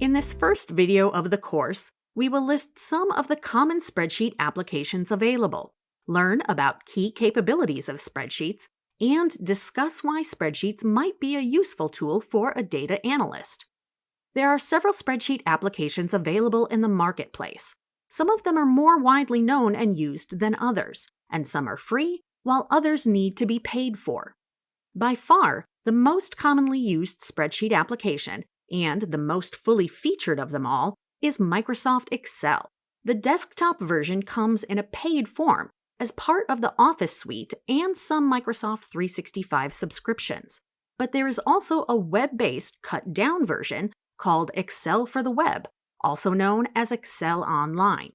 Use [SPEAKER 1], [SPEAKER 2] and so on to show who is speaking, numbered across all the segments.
[SPEAKER 1] In this first video of the course, we will list some of the common spreadsheet applications available, learn about key capabilities of spreadsheets, and discuss why spreadsheets might be a useful tool for a data analyst. There are several spreadsheet applications available in the marketplace. Some of them are more widely known and used than others, and some are free, while others need to be paid for. By far, the most commonly used spreadsheet application, and the most fully featured of them all, is Microsoft Excel. The desktop version comes in a paid form as part of the Office suite and some Microsoft 365 subscriptions. But there is also a web-based cut-down version called Excel for the Web, also known as Excel Online.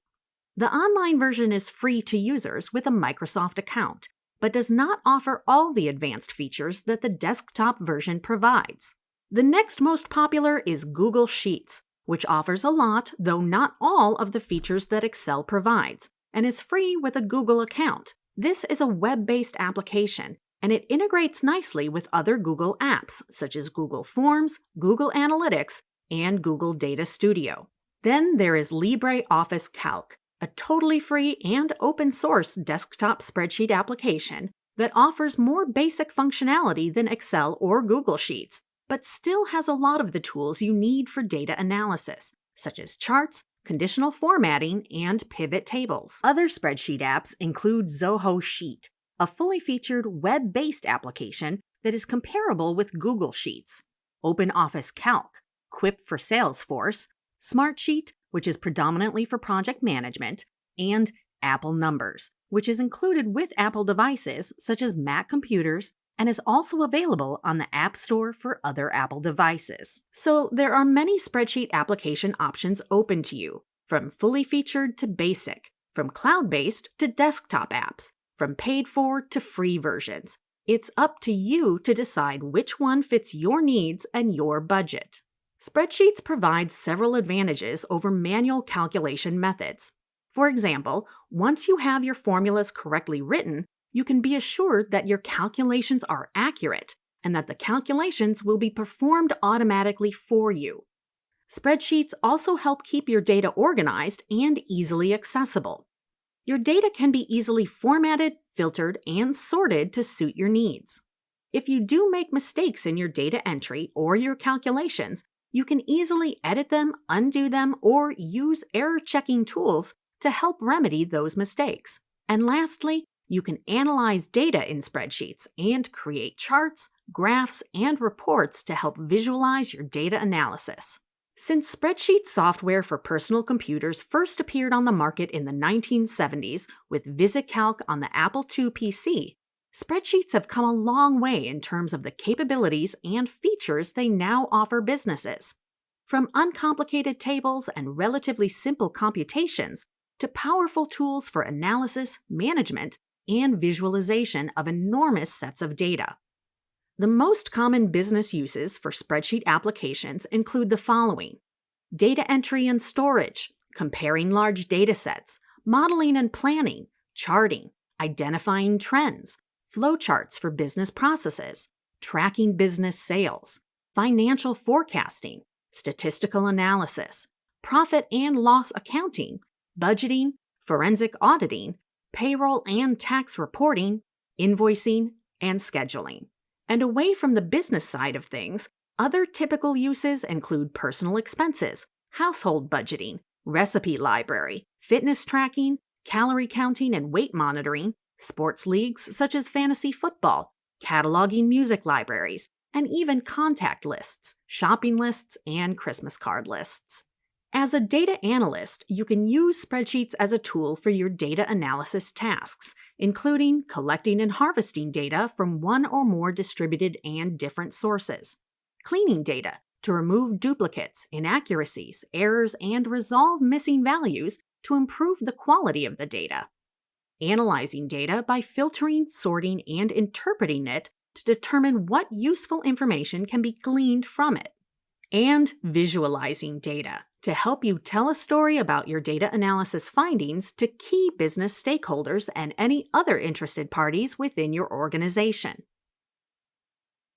[SPEAKER 1] The online version is free to users with a Microsoft account, but does not offer all the advanced features that the desktop version provides. The next most popular is Google Sheets, which offers a lot, though not all, of the features that Excel provides, and is free with a Google account. This is a web-based application, and it integrates nicely with other Google apps, such as Google Forms, Google Analytics, and Google Data Studio. Then there is LibreOffice Calc, a totally free and open-source desktop spreadsheet application that offers more basic functionality than Excel or Google Sheets, but still has a lot of the tools you need for data analysis, such as charts, conditional formatting, and pivot tables. Other spreadsheet apps include Zoho Sheet, a fully featured web-based application that is comparable with Google Sheets, OpenOffice Calc, Quip for Salesforce, Smartsheet, which is predominantly for project management, and Apple Numbers, which is included with Apple devices such as Mac computers and is also available on the App Store for other Apple devices. So there are many spreadsheet application options open to you, from fully featured to basic, from cloud-based to desktop apps, from paid-for to free versions. It's up to you to decide which one fits your needs and your budget. Spreadsheets provide several advantages over manual calculation methods. For example, once you have your formulas correctly written, you can be assured that your calculations are accurate and that the calculations will be performed automatically for you. Spreadsheets also help keep your data organized and easily accessible. Your data can be easily formatted, filtered, and sorted to suit your needs. If you do make mistakes in your data entry or your calculations, you can easily edit them, undo them, or use error-checking tools to help remedy those mistakes. And lastly, you can analyze data in spreadsheets and create charts, graphs, and reports to help visualize your data analysis. Since spreadsheet software for personal computers first appeared on the market in the 1970s with VisiCalc on the Apple II PC, spreadsheets have come a long way in terms of the capabilities and features they now offer businesses. From uncomplicated tables and relatively simple computations to powerful tools for analysis, management, and visualization of enormous sets of data. The most common business uses for spreadsheet applications include the following: data entry and storage, comparing large data sets, modeling and planning, charting, identifying trends, flowcharts for business processes, tracking business sales, financial forecasting, statistical analysis, profit and loss accounting, budgeting, forensic auditing, payroll and tax reporting, invoicing, and scheduling. And away from the business side of things, other typical uses include personal expenses, household budgeting, recipe library, fitness tracking, calorie counting and weight monitoring, sports leagues such as fantasy football, cataloging music libraries, and even contact lists, shopping lists, and Christmas card lists. As a data analyst, you can use spreadsheets as a tool for your data analysis tasks, including collecting and harvesting data from one or more distributed and different sources, cleaning data to remove duplicates, inaccuracies, errors, and resolve missing values to improve the quality of the data, analyzing data by filtering, sorting, and interpreting it to determine what useful information can be gleaned from it, and visualizing data to help you tell a story about your data analysis findings to key business stakeholders and any other interested parties within your organization.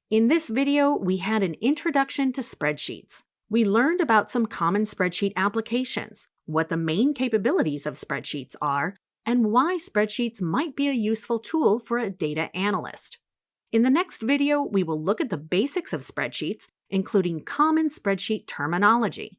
[SPEAKER 1] In this video, we had an introduction to spreadsheets. We learned about some common spreadsheet applications, what the main capabilities of spreadsheets are, and why spreadsheets might be a useful tool for a data analyst. In the next video, we will look at the basics of spreadsheets, including common spreadsheet terminology.